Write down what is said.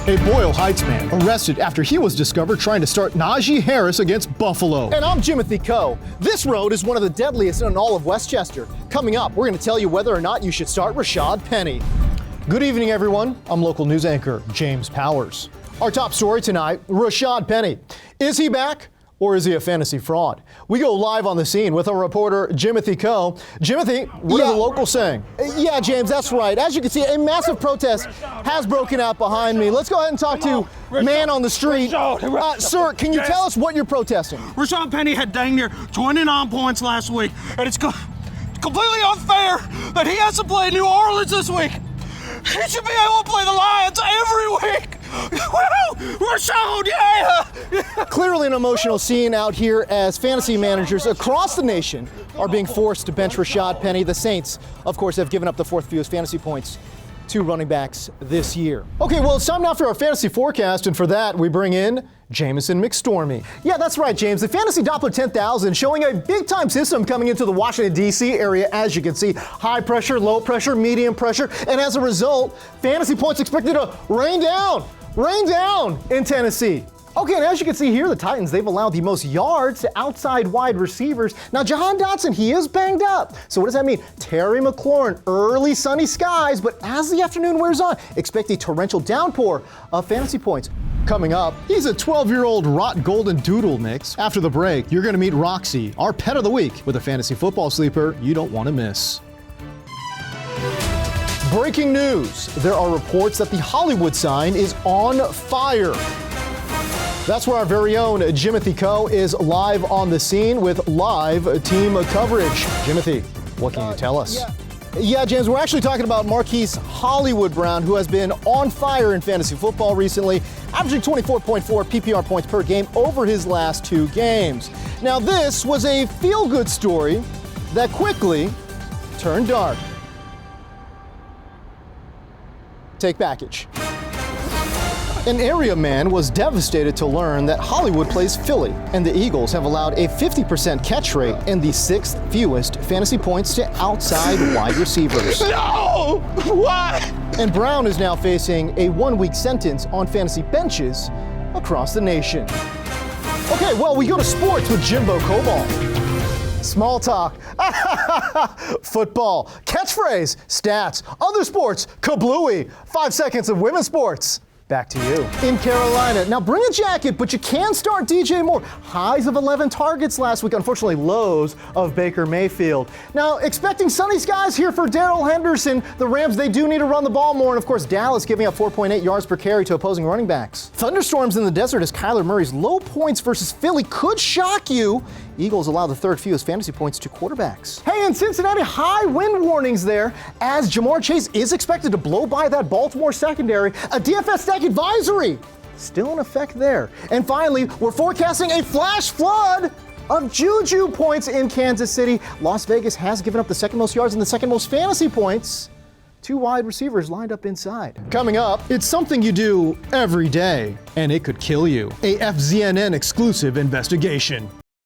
A Boyle Heights man arrested after he was discovered trying to start Najee Harris against Buffalo. And I'm Jimothy Coe. This road is one of the deadliest in all of Westchester. Coming up, we're going to tell you whether or not you should start Rashad Penny. Good evening, everyone. I'm local news anchor James Powers. Our top story tonight, Rashad Penny. Is he back? Or is he a fantasy fraud? We go live on the scene with our reporter, Jimothy Coe. Jimothy, what are the locals saying? Yeah, James, that's right. As you can see, a massive protest has broken out behind me. Let's go ahead and talk to man on the street. Sir, can you tell us what you're protesting? Rashad Penny had dang near 29 points last week, and it's completely unfair that he has to play New Orleans this week. He should be able to play the Lions every week. Woo! Rashad, yeah! Clearly an emotional scene out here as fantasy managers across the nation are being forced to bench Rashad Penny. The Saints, of course, have given up the fourth fewest fantasy points to running backs this year. Okay, well, it's time now for our fantasy forecast, and for that, we bring in Jamison McStormy. Yeah, that's right, James. The Fantasy Doppler 10,000 showing a big-time system coming into the Washington, D.C. area. As you can see, high pressure, low pressure, medium pressure, and as a result, fantasy points expected to rain down in Tennessee. Okay, and as you can see here, the Titans, they've allowed the most yards to outside wide receivers. Now, Jahan Dotson, he is banged up. So what does that mean? Terry McLaurin, early sunny skies, but as the afternoon wears on, expect a torrential downpour of fantasy points. Coming up, he's a 12-year-old rot golden doodle mix. After the break, you're going to meet Roxy, our pet of the week, with a fantasy football sleeper you don't want to miss. Breaking news, there are reports that the Hollywood sign is on fire. That's where our very own Jimothy Coe is live on the scene with live team coverage. Jimothy, what can you tell us? Yeah, James, we're actually talking about Marquise Hollywood Brown, who has been on fire in fantasy football recently, averaging 24.4 PPR points per game over his last 2 games. Now, this was a feel-good story that quickly turned dark. Take package. An area man was devastated to learn that Hollywood plays Philly, and the Eagles have allowed a 50% catch rate and the 6th fewest fantasy points to outside wide receivers. No! Why? And Brown is now facing a 1-week sentence on fantasy benches across the nation. Okay, well, we go to sports with Jimbo Cobalt. Small talk. Football. Catchphrase. Stats. Other sports. Kablooey. 5 seconds of women's sports. Back to you. In Carolina. Now bring a jacket, but you can start DJ Moore. Highs of 11 targets last week. Unfortunately, lows of Baker Mayfield. Now, expecting sunny skies here for Darrell Henderson. The Rams, they do need to run the ball more. And of course, Dallas giving up 4.8 yards per carry to opposing running backs. Thunderstorms in the desert as Kyler Murray's low points versus Philly could shock you. Eagles allow the 3rd fewest fantasy points to quarterbacks. Hey, in Cincinnati, high wind warnings there as Jamar Chase is expected to blow by that Baltimore secondary. A DFS stack advisory still in effect there. And finally, we're forecasting a flash flood of Juju points in Kansas City. Las Vegas has given up the 2nd most yards and the 2nd most fantasy points. 2 wide receivers lined up inside. Coming up, it's something you do every day, and it could kill you. A FZNN exclusive investigation.